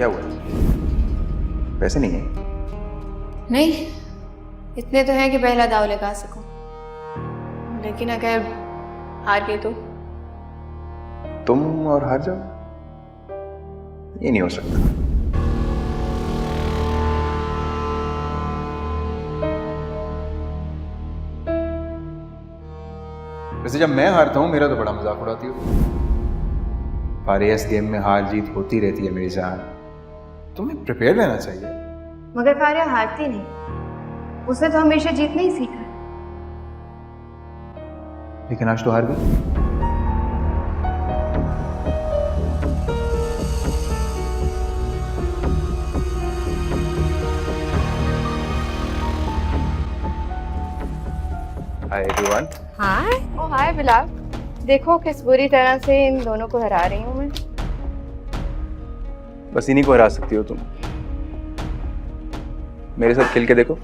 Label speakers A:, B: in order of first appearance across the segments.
A: क्या हुआ? पैसे नहीं है?
B: नहीं, इतने तो हैं कि पहला दाव लगा सकूं, लेकिन अगर हार गई तो?
A: तुम और हार जाओ? ये नहीं हो सकता। वैसे जब मैं हारता हूं मेरा तो बड़ा मजाक उड़ाती हो। फारियस गेम में हार जीत होती रहती है मेरी जान, तुम्हें प्रिपेयर रहना चाहिए।
B: मगर फारिया हारती नहीं, उसने तो हमेशा जीतना ही सीखा है।
A: लेकिन आज तो हार गई। Hi everyone.
B: हाय। ओ हाय बिलाल, देखो किस बुरी तरह से इन दोनों को हरा रही हूँ मैं।
A: बस इन्हीं को हरा सकती हो तुम। मेरे साथ खेल के देखो।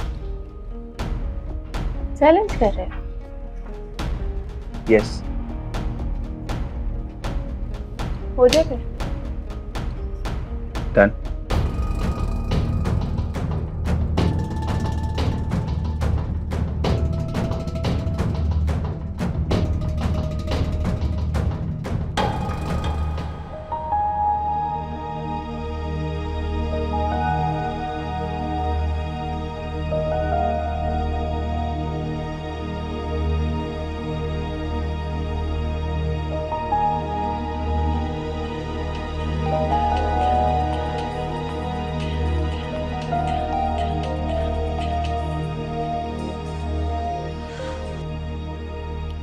B: चैलेंज कर रहे हो?
A: यस।
B: हो जाए फिर।
A: डन।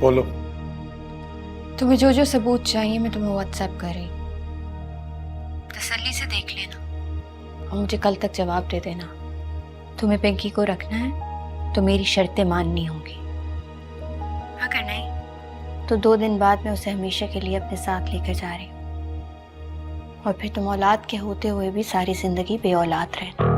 C: बोलो।
B: तुम्हें जो जो सबूत चाहिए मैं तुम्हें व्हाट्सएप कर रही हूँ, तसल्ली से देख लेना और मुझे कल तक जवाब दे देना। तुम्हें पिंकी को रखना है तो मेरी शर्तें माननी होंगी, अगर नहीं तो 2 दिन बाद मैं उसे हमेशा के लिए अपने साथ लेकर जा रही हूँ, और फिर तुम औलाद के होते हुए भी सारी जिंदगी बे औलाद रहना।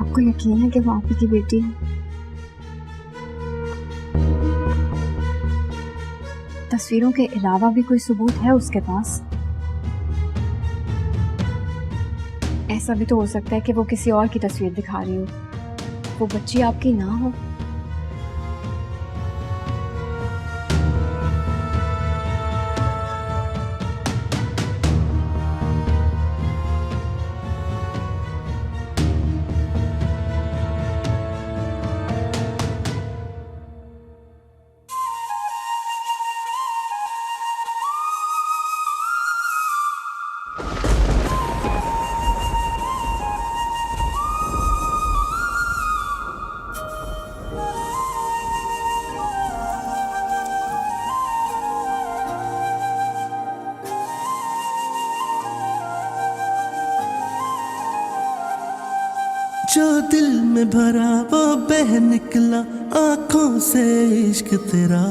B: आपको यकीन है कि वो आप ही की बेटी है? तस्वीरों के अलावा भी कोई सबूत है उसके पास? ऐसा भी तो हो सकता है कि वो किसी और की तस्वीर दिखा रही हो, वो बच्ची आपकी ना हो।
D: जो दिल में भरा वो बह निकला आंखों से इश्क तेरा,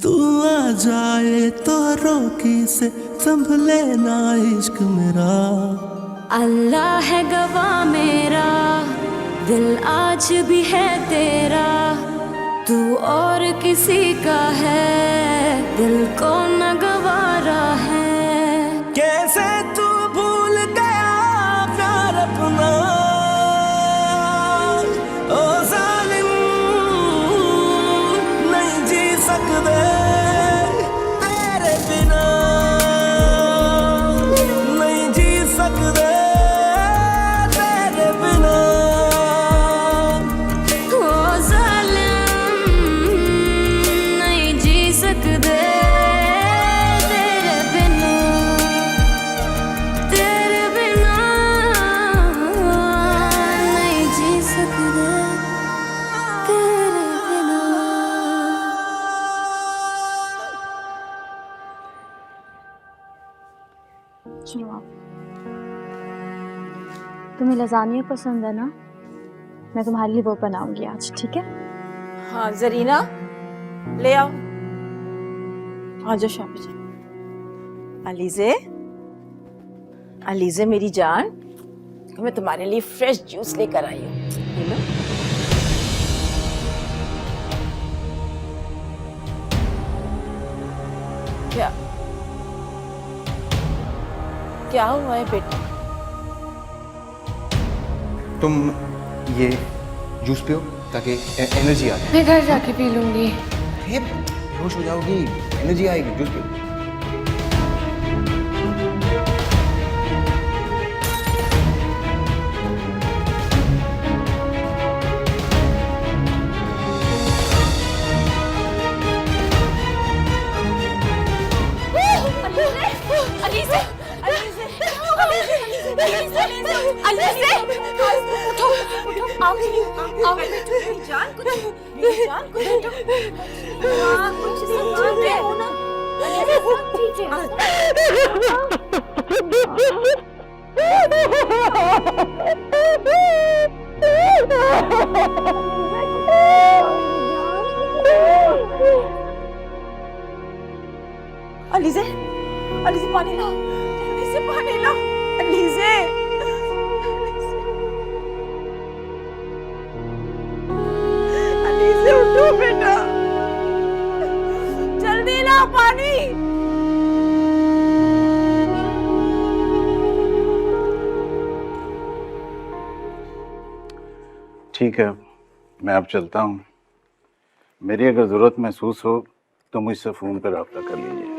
D: तू आ जाए तो रोकी से संभले ना इश्क मेरा।
E: अल्लाह है गवाह मेरा, दिल आज भी है तेरा, तू और किसी का है दिल को न गवारा है।
D: कैसे तू भूल गया प्यार अपना, ओ जालिम नहीं जी सकते तेरे बिना, नहीं जी सकते तेरे बिना।
E: ओ जालिम नहीं जी सकते तेरे बिना, तेरे बिना नहीं जी सकते तेरे बिना।
B: चलो आप, तुम्हें लजानिया पसंद है ना?
C: मैं तुम्हारे लिए वो बनाऊंगी आज, ठीक है?
F: हाँ जरीना, ले आओ। आ जाओ शाबाश। अलीजे, अलीजे मेरी जान, मैं तुम्हारे लिए फ्रेश जूस लेकर आई हूँ। ले लो। क्या क्या हुआ है बेटा?
A: तुम ये जूस पियो ताकि एनर्जी आ जाए।
B: मैं घर जाके पी लूंगी।
A: अरे बेहोश हो जाओगी, एनर्जी आएगी, जूस पियो।
F: अलीजे, अलीजे पानी लाओ, जल्दी से पानी लाओ। अलीजे, अलीजे उठो बेटा, जल्दी लाओ पानी।
G: ठीक है, मैं अब चलता हूँ। मेरी अगर ज़रूरत महसूस हो तो मुझसे फ़ोन पर रब्ता कर लीजिएगा।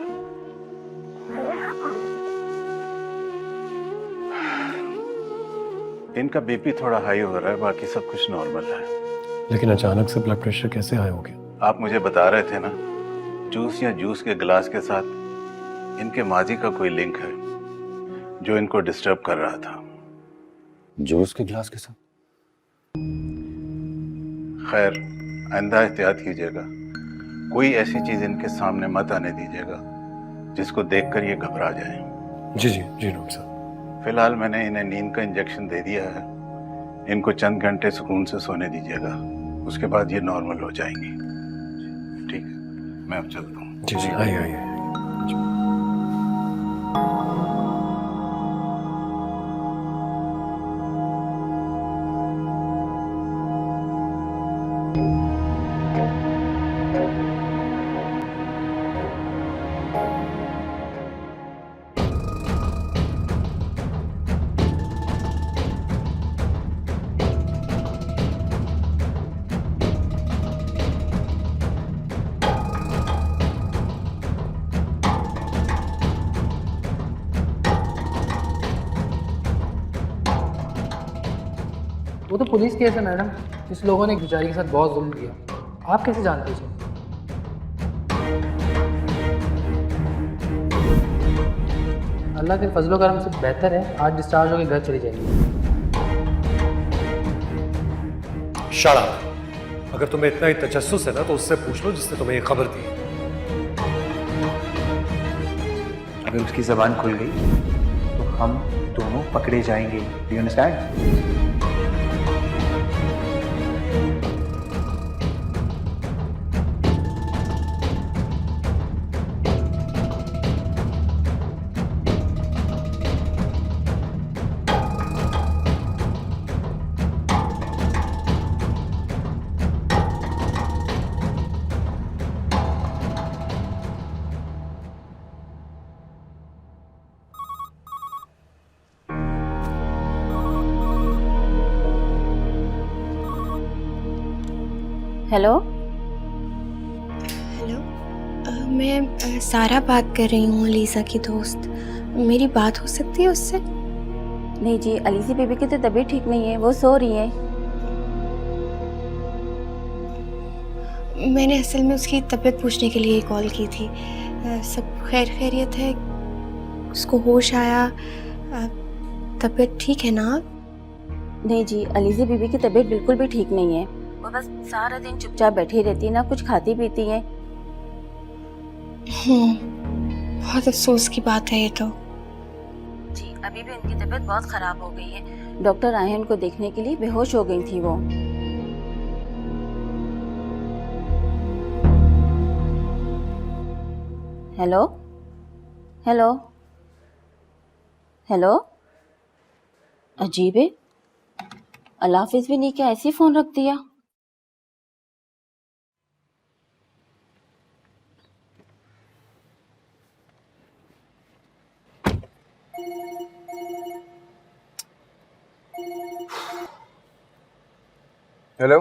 G: इनका बीपी थोड़ा हाई हो रहा है, बाकी सब कुछ नॉर्मल है।
H: लेकिन अचानक से ब्लड प्रेशर कैसे हाई हो गया?
G: आप मुझे बता रहे थे ना, जूस या जूस के गिलास के साथ इनके माजी का कोई लिंक है जो इनको डिस्टर्ब कर रहा था।
H: जूस के गिलास के साथ?
G: खैर, आइंदा एहतियात कीजिएगा। कोई ऐसी चीज इनके सामने मत आने दीजिएगा जिसको देखकर ये घबरा जाए।
H: जी जी जी डॉक्टर साहब।
G: फिलहाल मैंने इन्हें नींद का इंजेक्शन दे दिया है। इनको चंद घंटे सुकून से सोने दीजिएगा, उसके बाद ये नॉर्मल हो जाएंगी। ठीक है, मैं अब चलता हूँ।
H: जी जी, आइए आइए।
I: वो तो पुलिस केस है मैडम। जिस लोगों ने एक बेचारी के साथ बहुत जुल्म किया। आप कैसे जानते हैं? अल्लाह के फजलो करम से बेहतर है आज डिस्चार्ज होकर घर चली जाएगी।
H: शाला, अगर तुम्हें इतना ही तजस्सुस है ना तो उससे पूछ लो जिसने तुम्हें ये खबर दी।
A: अगर उसकी जबान खुल गई तो हम दोनों पकड़े जाएंगे। Do you understand?
B: Hello hello, मैं सारा बात कर रही हूँ, अलीज़ा की दोस्त। मेरी बात हो सकती है उससे?
J: नहीं जी, अलीज़ा बेबी की तो तबीयत ठीक नहीं है, वो सो रही है।
B: मैंने असल में उसकी तबीयत पूछने के लिए कॉल की थी। सब खैरियत है? उसको होश आया? तबीयत ठीक है ना?
J: नहीं जी, अलीज़ा बेबी की तबीयत बिल्कुल भी ठीक नहीं है। वो बस सारा दिन चुपचाप बैठी रहती है, ना कुछ खाती पीती है।
B: बहुत अफसोस की बात है ये तो।
J: जी, अभी भी उनकी तबीयत बहुत खराब हो गई है। डॉक्टर आए हैं उनको देखने के लिए, बेहोश हो गई थी वो। हेलो हेलो हेलो, अजीब है, अल्लाह हाफिज भी नहीं क्या ऐसे ही फोन रख दिया।
A: हेलो,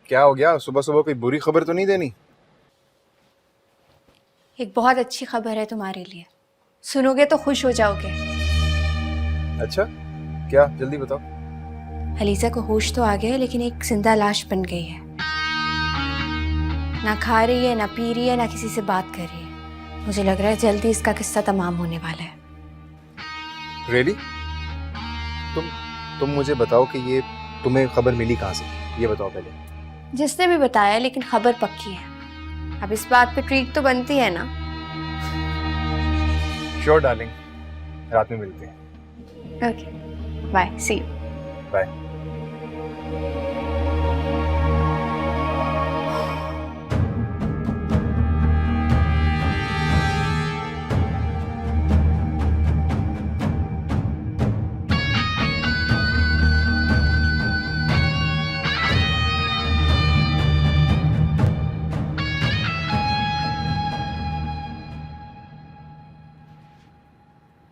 A: क्या हो गया? सुबह सुबह कोई बुरी खबर तो नहीं देनी?
B: एक बहुत अच्छी खबर है तुम्हारे लिए, सुनोगे तो खुश हो जाओगे।
A: अच्छा, क्या? जल्दी बताओ।
B: अलीजा को होश तो आ गया है, लेकिन एक जिंदा लाश बन गई है। ना खा रही है, ना पी रही है, ना किसी से बात कर रही है। मुझे लग रहा है जल्दी इसका किस्सा तमाम होने वाला है।
A: रियली? तुम मुझे बताओ कि ये तुम्हें खबर मिली कहाँ से? ये बताओ पहले।
B: जिसने भी बताया, लेकिन खबर पक्की है। अब इस बात पे ट्रीट तो बनती है ना?
A: श्योर डार्लिंग, रात में मिलते हैं।
B: Okay, bye, see you.
A: Bye.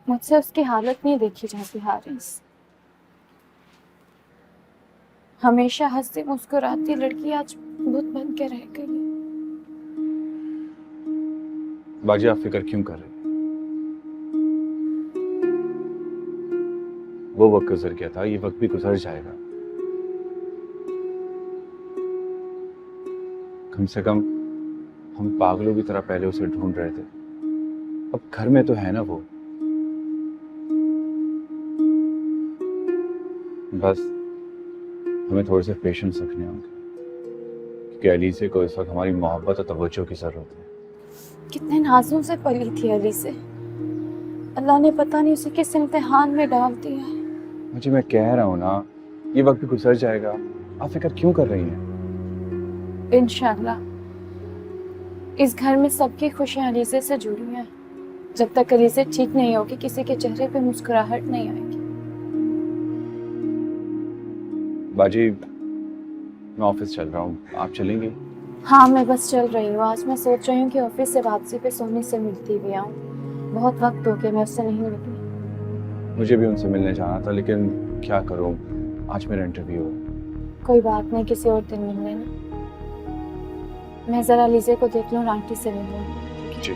C: मुझसे उसकी हालत नहीं देखी जाती हारिस। हमेशा हंसती मुस्कुराती लड़की आज भूत बन के रह गई।
K: बाजी, आप फिक्र क्यों कर रहे? वो वक्त गुजर गया था, ये वक्त भी गुजर जाएगा। कम से कम हम पागलों की तरह पहले उसे ढूंढ रहे थे, अब घर में तो है ना वो। बस हमें थोड़े से पेशेंस रखने होंगे, क्योंकि अलीसे को इस वक्त हमारी मोहब्बत और तवज्जो की जरूरत है।
C: कितने नाजों से पली थी अली से, अल्लाह ने पता नहीं उसे किस इम्तिहान में डाल दिया है।
K: मुझे, मैं कह रहा हूँ ना, ये वक्त भी गुजर जाएगा। आप फिक्र क्यों कर रही हैं?
C: इंशाल्लाह इस घर में सबकी खुशियां अलीसे से जुड़ी हैं। जब तक अलीसे ठीक नहीं होगी, किसी के चेहरे पे मुस्कुराहट नहीं आएगी।
K: बाजी, मैं ऑफिस चल रहा हूँ, आप चलेंगे?
C: हाँ, मैं बस चल रही हूँ। आज मैं सोच रही हूँ कि ऑफिस से वापसी पे सोनी से मिलती भी आऊँ। बहुत वक्त हो गया मैं उससे नहीं मिली।
K: मुझे भी उनसे मिलने जाना था, लेकिन क्या करूँ, आज मेरा इंटरव्यू है।
C: कोई बात नहीं, किसी और दिन मिल लेना। मैं जरा लीजे को देख लूँ, आंटी से मिल लूँ।
K: जी।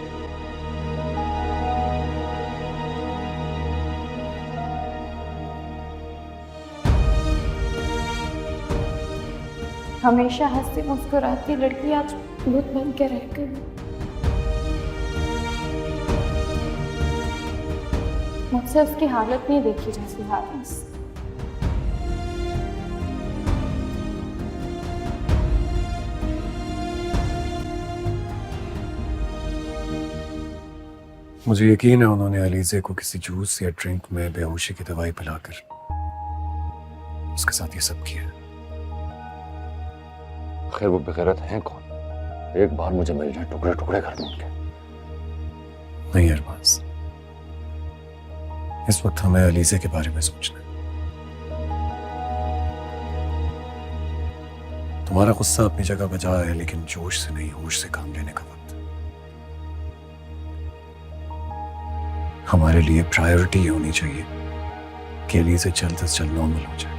C: हमेशा हंसती मुस्कुराती लड़की आज भूत बन के रह गई। मुझसे उसकी हालत नहीं देखी जाती हारिस।
H: मुझे यकीन है उन्होंने अलीजे को किसी जूस या ड्रिंक में बेहोशी की दवाई पिलाकर उसके साथ ये सब किया।
K: खैर, वो बेगैरत हैं कौन? एक बार मुझे मिल जाए, टुकड़े टुकड़े कर दूं उनके।
H: नहीं अरबाज, इस वक्त हमें अलीजे के बारे में सोचना है। तुम्हारा गुस्सा अपनी जगह बजा है, लेकिन जोश से नहीं, होश से काम लेने का वक्त। हमारे लिए प्रायोरिटी ये होनी चाहिए कि अलीजे जल्द से जल्द नॉर्मल हो जाए।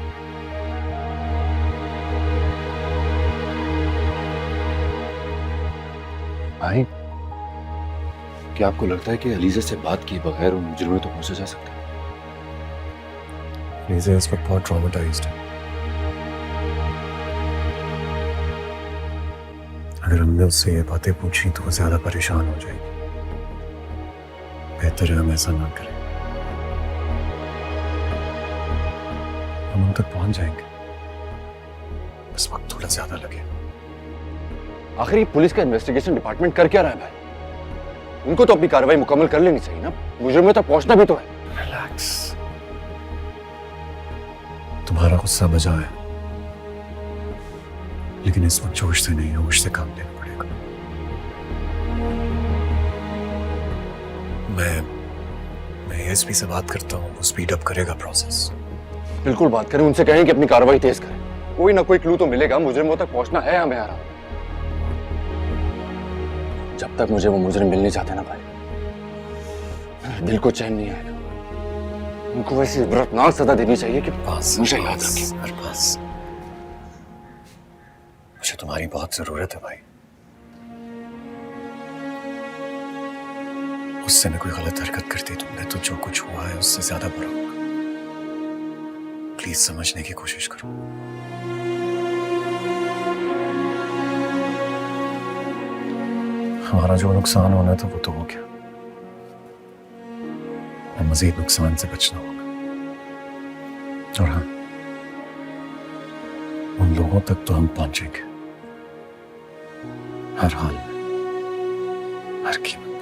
K: भाई, क्या आपको लगता है कि अलीजे से बात किए बगैर उन मुजरिमों तक पहुंचा जा सकता है?
H: अलीजे इस वक्त बहुत ट्रॉमेटाइज्ड है। अगर हमने उससे ये बातें पूछी तो वो ज्यादा परेशान हो जाएगी। बेहतर है हम ऐसा ना करें। हम उन तक पहुंच जाएंगे, बस वक्त थोड़ा ज्यादा लगे।
K: आखिर ये पुलिस का इन्वेस्टिगेशन डिपार्टमेंट कर क्या रहा है भाई? उनको तो अपनी कार्रवाई मुकम्मल कर लेनी चाहिए ना, मुजरिमों तक पहुंचना भी तो है।
H: रिलैक्स, तुम्हारा गुस्सा बजा है, लेकिन इस वक्त जोश से नहीं, होश से काम लेना पड़ेगा। मैं एएसपी से बात करता हूँ, वो स्पीड अप करेगा प्रोसेस।
K: बिल्कुल बात करें, उनसे कहें कि अपनी कार्रवाई तेज करें। कोई ना कोई क्लू तो मिलेगा, मुजरिमों तक पहुंचना है हमें यार। जब तक मुझे वो मुजरिम मिल नहीं जाते ना भाई, दिल को चैन नहीं आएगा। उनको वैसी इबरतनाक सजा देनी चाहिए कि मुझे याद रखें।
H: अरबाज, मुझे तुम्हारी बहुत जरूरत है भाई। उससे मैं कोई गलत हरकत करती तुमने तो जो कुछ हुआ है उससे ज्यादा बुरा होगा। प्लीज समझने की कोशिश करो। हमारा जो नुकसान होना था वो तो हो गया, और मजीद नुकसान से बचना होगा। और हाँ, उन लोगों तक तो हम पहुंचेंगे, हर हाल में, हर कीमत पर।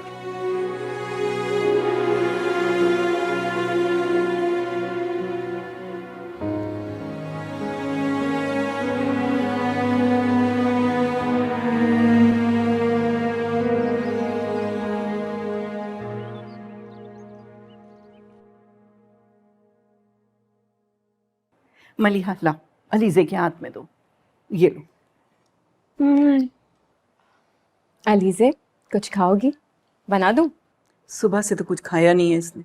F: मलिहा ला, अलीजे के हाथ में दो, ये लो।
C: अलीजे, कुछ खाओगी? बना दूं?
F: सुबह से तो कुछ खाया नहीं है इसने।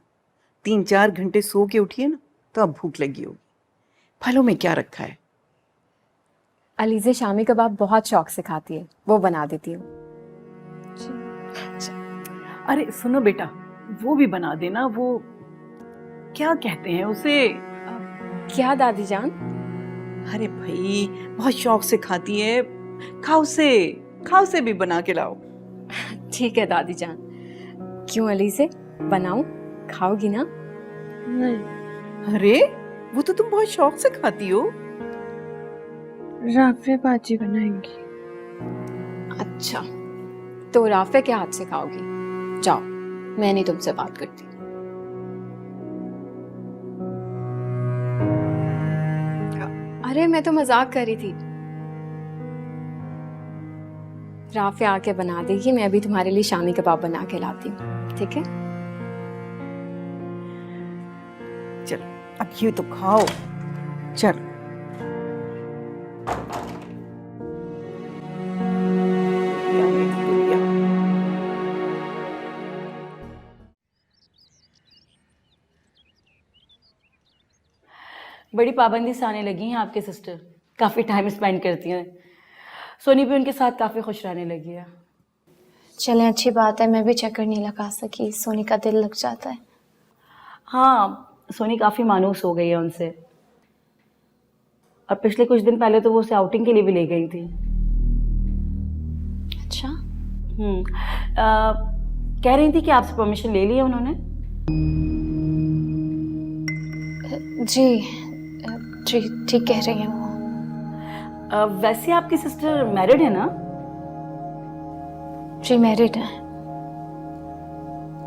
F: 3-4 घंटे सो के उठी है ना, तो अब भूख लगी होगी। फलों में क्या रखा है?
C: अलीजे शामी कबाब बहुत शौक से खाती है, वो बना देती हूँ।
F: अरे सुनो बेटा, वो भी बना देना। वो क्या कहते हैं उसे?
C: क्या दादी जान?
F: अरे भाई, बहुत शौक से खाती है, खाओ से भी बना के लाओ।
C: ठीक है दादी जान। क्यों अलीजे, बनाऊं? खाओगी ना?
F: नहीं। अरे वो तो तुम बहुत शौक से खाती हो।
C: राफे बाजी बनाएंगी। अच्छा, तो राफे के हाथ से खाओगी? जाओ, मैं नहीं तुमसे बात करती। अरे मैं तो मजाक कर रही थी। राफे आके बना देगी, मैं अभी तुम्हारे लिए शामी कबाब बना के लाती हूँ, ठीक है?
F: चलो अब ये तो खाओ, चल।
L: बड़ी पाबंदी से आने लगी हैं आपके सिस्टर, काफ़ी टाइम स्पेंड करती हैं। सोनी भी उनके साथ काफ़ी खुश रहने लगी है।
B: चलें, अच्छी बात है। मैं भी चक्कर नहीं लगा सकी, सोनी का दिल लग जाता है।
L: हाँ, सोनी काफ़ी मानूस हो गई है उनसे, और पिछले कुछ दिन पहले तो वो उसे आउटिंग के लिए भी ले गई थी।
B: अच्छा।
L: कह रही थी कि आपसे परमिशन ले ली है उन्होंने।
B: जी ठीक कह रही हैं वो।
L: वैसे आपकी सिस्टर मैरिड है ना?
B: जी मैरिड है।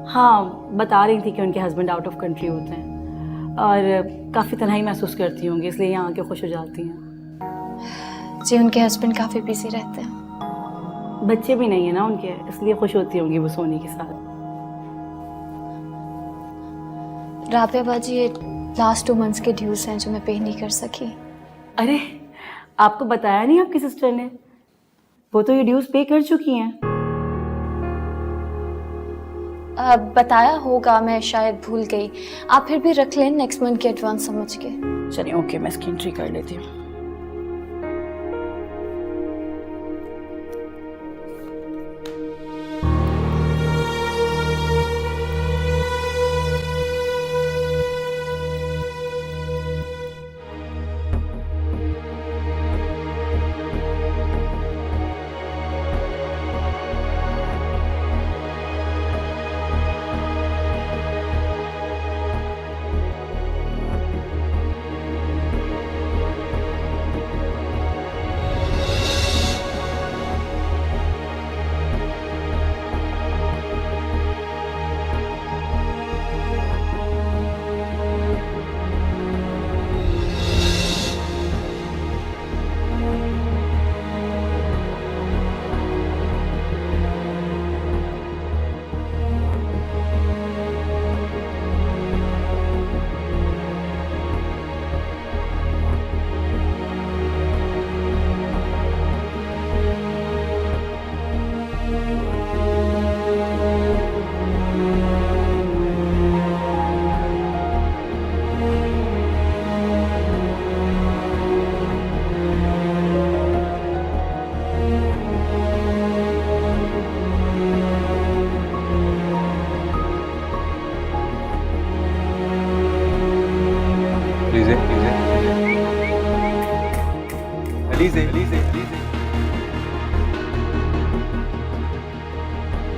L: हाँ, बता रही थी कि उनके हस्बैंड आउट ऑफ कंट्री होते हैं और काफ़ी तन्हाई महसूस करती होंगी, इसलिए यहाँ आके खुश हो जाती हैं।
B: जी, उनके हस्बैंड काफ़ी बिजी रहते हैं।
L: बच्चे भी नहीं है ना उनके, इसलिए खुश होती होंगी वो सोनी के साथ।
B: राबिया बाजी, ये लास्ट 2 मंथ्स के ड्यूज हैं जो मैं पे नहीं कर सकी।
L: अरे आपको बताया नहीं आपकी सिस्टर ने? वो तो ये ड्यूज पे कर चुकी हैं।
B: बताया होगा, मैं शायद भूल गई। आप फिर भी रख लें नेक्स्ट मंथ के एडवांस समझ के।
F: चलिए ओके, मैं इसकी एंट्री कर लेती हूँ।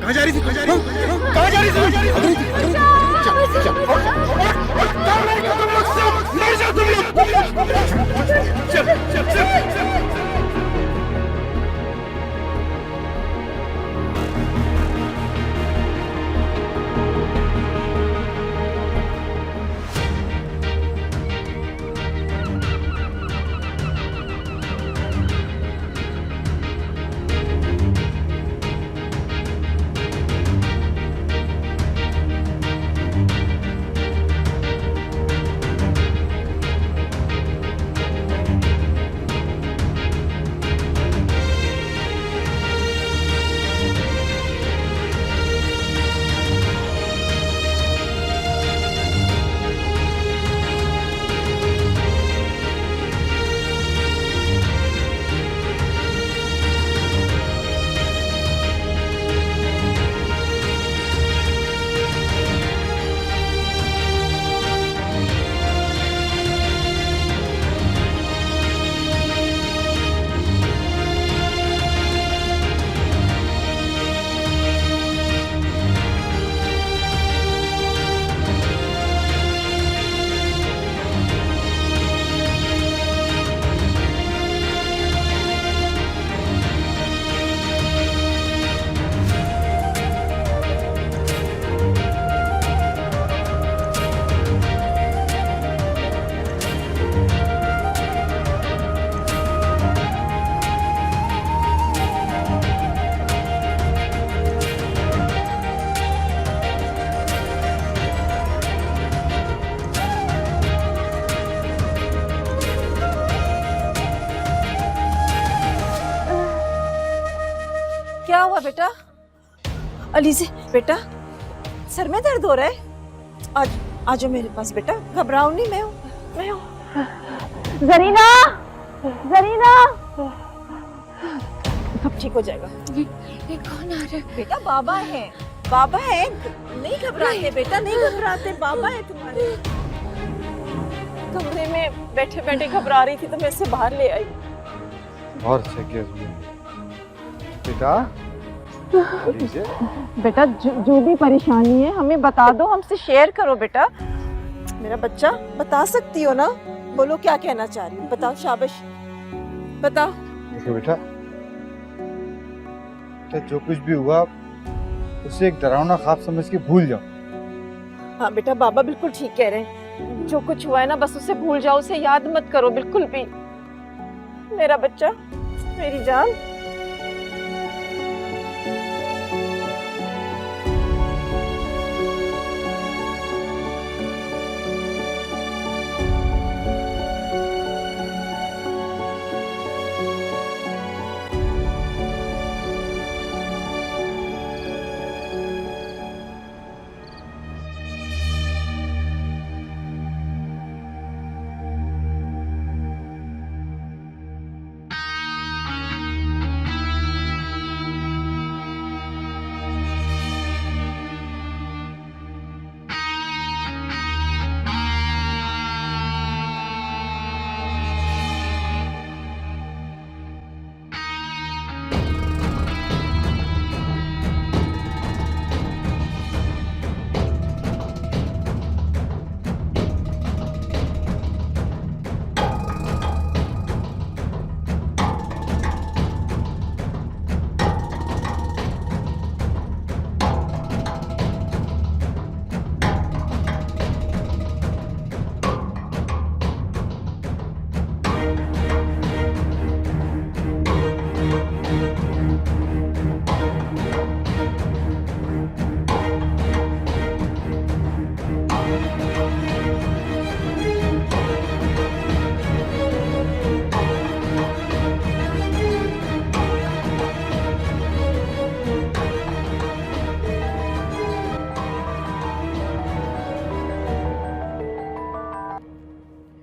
D: कहाँ जा रही थी? कहाँ जा रही थी? कहाँ जा रही थी? चल चल चल।
F: क्या हुआ बेटा? अलीज़े बेटा, सर में दर्द हो रहा है? आज आजो मेरे पास बेटा, घबराओ नहीं, मैं हूँ।
C: जरीना, जरीना,
F: सब ठीक हो जाएगा।
B: ये कौन आ रहा है?
F: बेटा बाबा है, बाबा है, नहीं घबराते बेटा, नहीं घबराते, बाबा है तुम्हारे। कमरे में बैठे बैठे घबरा रही थी तो मैं इसे बाहर ले आई।
A: बहुत अच्छा किया तुमने बेटा।
F: बेटा जो भी परेशानी है हमें बता दो, हमसे शेयर करो बेटा। मेरा बच्चा, बता सकती हो ना? बोलो क्या कहना चाह रही हो, बताओ, शाबाश बताओ।
M: देखो बेटा, जो कुछ भी हुआ उसे एक डरावना ख्वाब समझ के भूल जाओ।
F: हाँ बेटा, बाबा बिल्कुल ठीक कह रहे हैं। जो कुछ हुआ है ना, बस उसे भूल जाओ, उसे याद मत करो बिल्कुल भी। मेरा बच्चा, मेरी जान।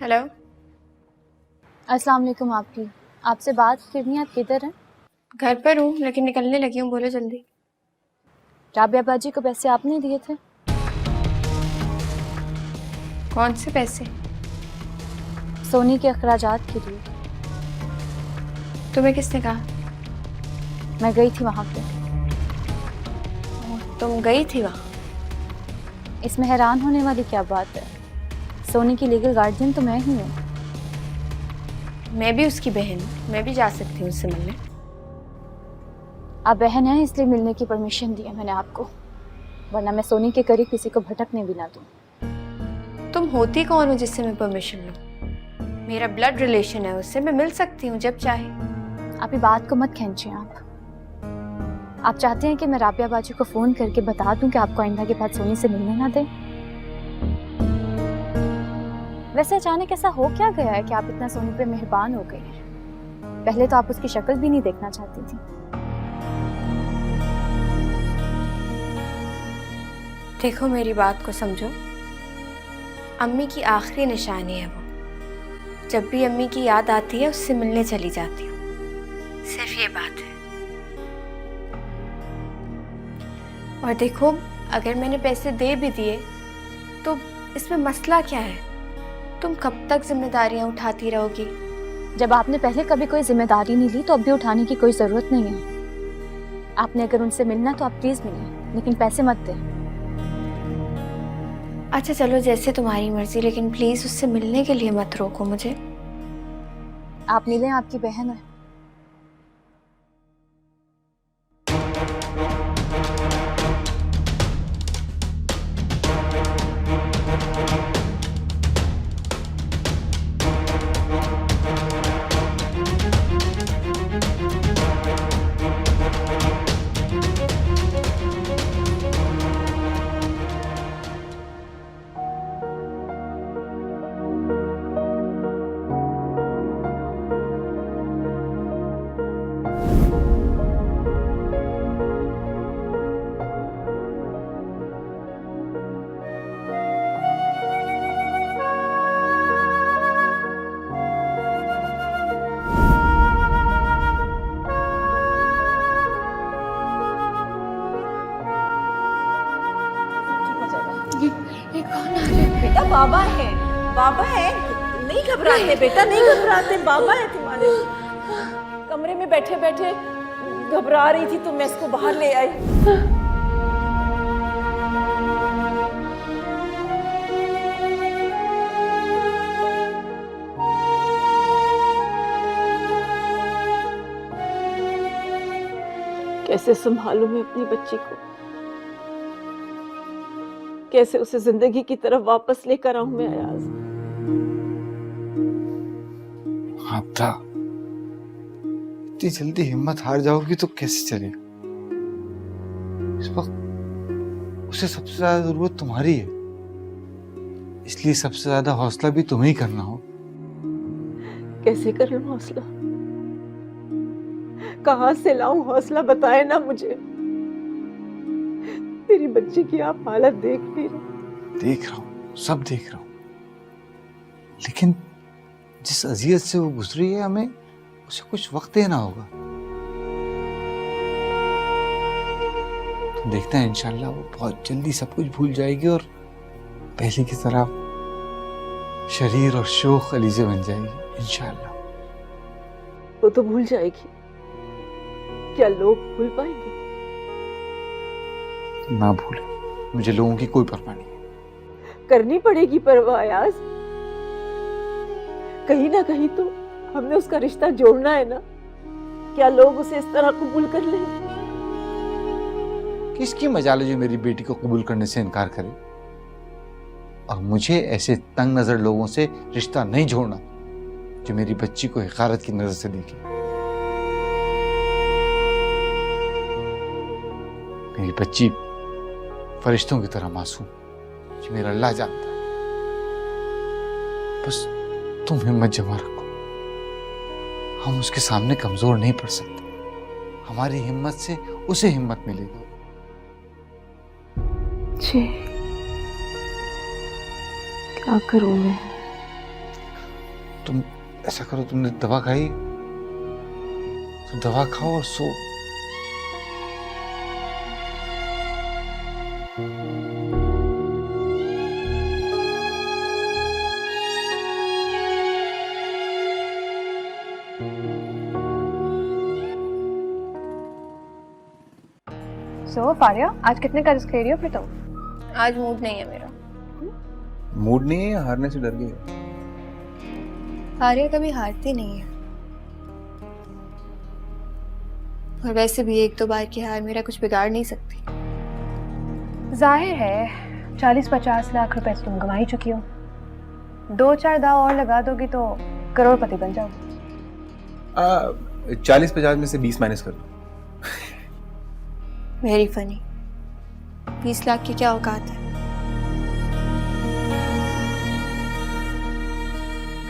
B: हेलो,
C: अस्सलाम वालेकुम। आपसे बात करनी है, आप किधर हैं?
B: घर पर हूँ लेकिन निकलने लगी हूँ, बोलो जल्दी।
C: राबिया बाजी को पैसे आपने दिए थे?
B: कौन से पैसे?
C: सोनी के अखराजात के लिए।
B: तुम्हें किसने कहा?
C: मैं गई थी वहाँ पे।
B: तुम गई थी वहाँ?
C: इसमें हैरान होने वाली क्या बात है? सोनी की लीगल गार्जियन तो मैं ही हूँ।
B: मैं भी उसकी बहन हूँ, मैं भी जा सकती हूँ उससे मिलने।
C: आप बहन हैं इसलिए मिलने की परमिशन दी है मैंने आपको, वरना मैं सोनी के करीब किसी को भटकने भी ना दूँ।
B: तुम होती कौन हो जिससे मैं परमिशन लूँ? मेरा ब्लड रिलेशन है उससे, मैं मिल सकती हूँ जब चाहे।
C: आप ये बात को मत खींचिए। आप चाहते हैं कि मैं राबिया बाजी को फ़ोन करके बता दूं कि आपको आइंदा के बाद सोनी से मिलने ना दें? वैसे अचानक ऐसा हो क्या गया है कि आप इतना सोनी पे मेहरबान हो गए हैं? पहले तो आप उसकी शक्ल भी नहीं देखना चाहती थी।
B: देखो मेरी बात को समझो, अम्मी की आखिरी निशानी है वो। जब भी अम्मी की याद आती है उससे मिलने चली जाती हूँ, सिर्फ ये बात है। और देखो, अगर मैंने पैसे दे भी दिए तो इसमें मसला क्या है? तुम कब तक जिम्मेदारियां उठाती रहोगी?
C: जब आपने पहले कभी कोई जिम्मेदारी नहीं ली तो अब भी उठाने की कोई ज़रूरत नहीं है। आपने अगर उनसे मिलना तो आप प्लीज़ मिलिए, लेकिन पैसे मत दें।
B: अच्छा चलो, जैसे तुम्हारी मर्जी, लेकिन प्लीज़ उससे मिलने के लिए मत रोको मुझे।
C: आप मिलें, आपकी बहन है।
F: बेटा बाबा है, बाबा है, नहीं घबराते बेटा, नहीं घबराते, बाबा है तुम्हारे। कमरे में बैठे बैठे घबरा रही थी तो मैं इसको बाहर ले आई। कैसे संभालूं मैं अपनी बच्ची को, कैसे उसे जिंदगी की तरफ वापस लेकर आऊं मैं अयाज।
A: आपदा, इतनी जल्दी हिम्मत हार जाओगी तो कैसे चलेगा? इस वक्त उसे सबसे ज्यादा जरूरत तुम्हारी है, इसलिए सबसे ज्यादा हौसला भी तुम्हें ही करना हो।
F: कैसे कर लूं हौसला? कहां से लाऊं हौसला, बताए ना मुझे। मेरी बच्ची की आप हालत देख नहीं रहे।
A: देख रहा हूं, सब देख रहा हूं, लेकिन जिस अजियत से वो गुजरी है, हमें उसे कुछ वक्त देना होगा। तो देखते हैं, इंशाल्लाह वो बहुत जल्दी सब कुछ भूल जाएगी और पहले की तरह शरीर और शोख अलीज़े बन जाएगी इंशाल्लाह।
F: वो तो भूल जाएगी, क्या लोग भूल पाएंगे?
A: ना भूले, मुझे लोगों की कोई परवाह नहीं है।
F: करनी पड़ेगी परवाह अयाज, कहीं ना कहीं तो हमने उसका रिश्ता जोड़ना है ना। क्या लोग उसे इस तरह कबूल कर लेंगे?
A: किसकी मजाल है जो मेरी बेटी को कबूल करने से इनकार करे? और मुझे ऐसे तंग नजर लोगों से रिश्ता नहीं जोड़ना जो मेरी बच्ची को हिकारत की नजर से देखे। मेरी बच्ची फरिश्तों की तरह मासूम, जो मेरा अल्लाह जानता है। बस तुम हिम्मत जमा रखो, हम उसके सामने कमजोर नहीं पड़ सकते। हमारी हिम्मत से उसे हिम्मत मिलेगी।
F: जी, क्या करूं मैं?
A: तुम ऐसा करो, तुमने दवा खाई तो दवा खाओ और सो।
C: सो फारिया, आज कितने का रिस्क ले रही हो फिर तुम?
B: आज मूड नहीं है मेरा।
M: मूड नहीं है या हारने से डर गई?
B: फारिया कभी हारती नहीं है, और वैसे भी एक दो बार की हार मेरा कुछ बिगाड़ नहीं सकती।
C: जाहिर है 40-50 लाख रुपए तुम गंवा ही चुकी हो। 2-4 दाव और लगा दोगी तो करोड़पति बन जाओगी।
M: 40-50 में से 20 माइनस कर दो।
B: Very funny. 20 लाख की क्या औकात है?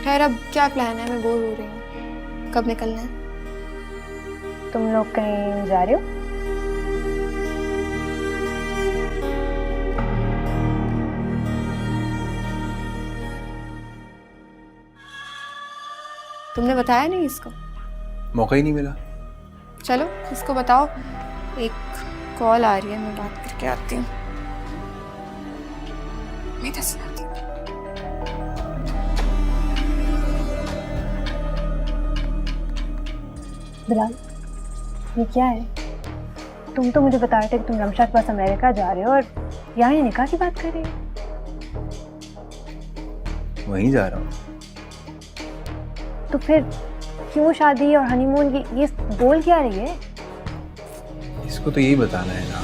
B: खैर, अब क्या प्लान है? मैं बोर हो रही हूँ। कब निकलना है?
C: तुम लोग कहीं जा रहे हो?
B: तुमने बताया नहीं इसको?
M: मौका ही नहीं मिला।
B: चलो इसको बताओ। एक कॉल आ रही है, मैं बात करके आती हूँ। मैं दस आती हूँ।
C: बिलाल, ये क्या है? तुम तो मुझे बता रहे थे कि तुम रमशा के पास अमेरिका जा रहे हो और यहाँ ये निकाह की बात कर रही हो।
M: वहीं जा रहा हूँ।
C: तो फिर क्यों शादी और हनीमून की ये बोल क्या रही है?
M: इसको तो यही बताना है ना।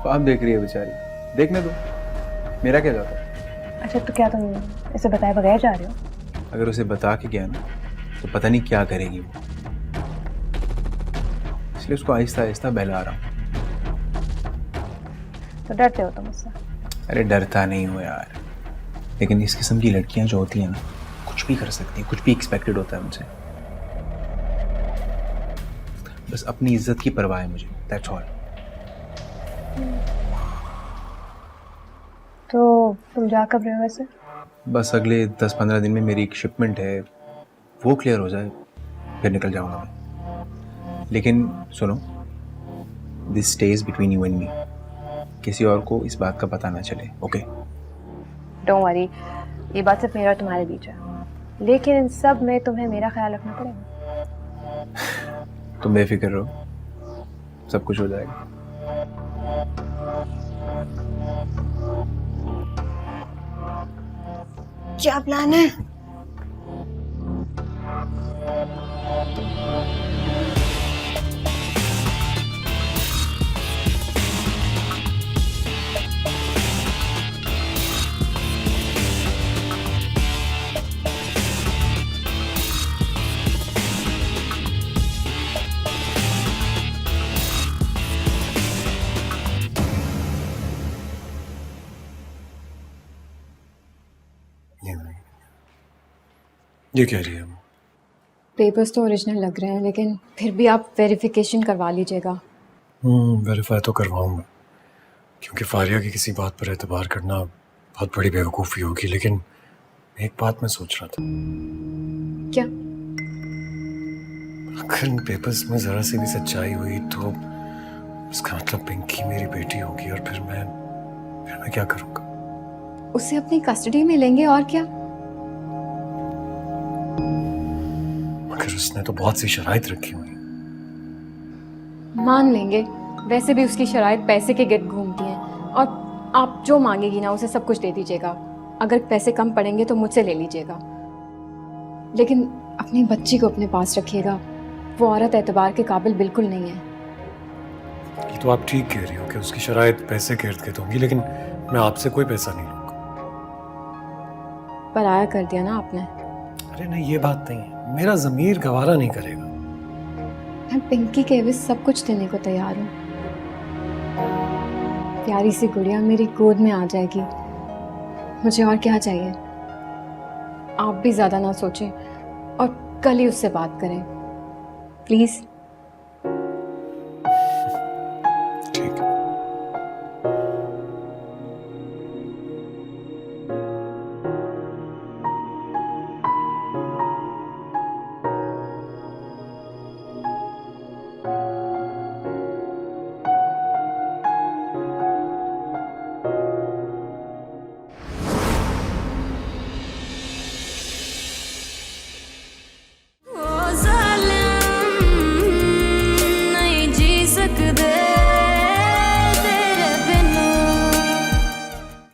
M: आप देख रही है बेचारी, देखने दो, मेरा क्या जाता है।
C: अच्छा, तो क्या तुम इसे बताए बगैर जा रहे हो?
M: अगर उसे बता के गया ना तो पता नहीं क्या करेगी वो, इसलिए उसको आहिस्ता आहिस्ता बहला रहा हूँ।
C: तो डरते हो तुम मुझसे?
M: अरे डरता नहीं हो यार, लेकिन इस किस्म की लड़कियां जो होती हैं ना, कुछ भी कर सकती हैं, कुछ भी एक्सपेक्टेड होता है उनसे। बस अपनी इज्जत की परवाह है मुझे, दैट्स ऑल।
C: तो तुम जा कब रहे हो वैसे?
M: बस अगले 10-15 दिन में मेरी एक शिपमेंट है, वो क्लियर हो जाए फिर निकल जाऊंगा मैं। लेकिन सुनो, this stage between you and me, किसी और को इस बात का पता ना चले, ओके?
C: डोंट वरी, ये बात सिर्फ मेरा और तुम्हारे बीच है, लेकिन इन सब में तुम्हें मेरा ख्याल रखना पड़ेगा।
M: तुम बेफिक्र रहो, सब कुछ हो जाएगा।
B: क्या प्लान है?
H: ये कह रही है?
B: पेपर्स तो ओरिजिनल लग रहे हैं, लेकिन फिर भी आप वेरिफिकेशन करवा लीजिएगा।
H: वेरीफाई तो करवाऊंगा, क्योंकि फारिया की किसी बात पर एतबार करना बहुत बड़ी बेवकूफ़ी होगी। लेकिन एक बात मैं सोच रहा था।
B: क्या?
H: अगर इन पेपर्स में ज़रा सी भी सच्चाई हुई तो उसका मतलब पिंकी मेरी बेटी होगी, और फिर मैं क्या करूँगा?
B: उसे अपनी कस्टडी में लेंगे, और क्या?
H: मगर उसने तो बहुत सी शराइत रखी हुई।
B: मान लेंगे, वैसे भी उसकी शराइत पैसे के गिर्द घूमती हैं, और आप जो मांगेगी ना उसे सब कुछ दे दीजिएगा। अगर पैसे कम पड़ेंगे तो मुझसे ले लीजिएगा, लेकिन अपनी बच्ची को अपने पास रखिएगा। वो औरत एतबार के काबिल बिल्कुल नहीं है।
H: ये तो आप ठीक कह रही हो कि उसकी शराइत पैसे के इर्द गिर्द होंगी, लेकिन मैं आपसे कोई पैसा नहीं लूँगा।
B: पराया कर दिया ना आपने।
H: अरे नहीं, ये बात नहीं है, मेरा ज़मीर गवारा नहीं करेगा।
B: मैं पिंकी के एवज सब कुछ देने को तैयार हूँ। प्यारी सी गुड़िया मेरी गोद में आ जाएगी, मुझे और क्या चाहिए? आप भी ज़्यादा ना सोचें और कल ही उससे बात करें, प्लीज़।
H: ठीक है।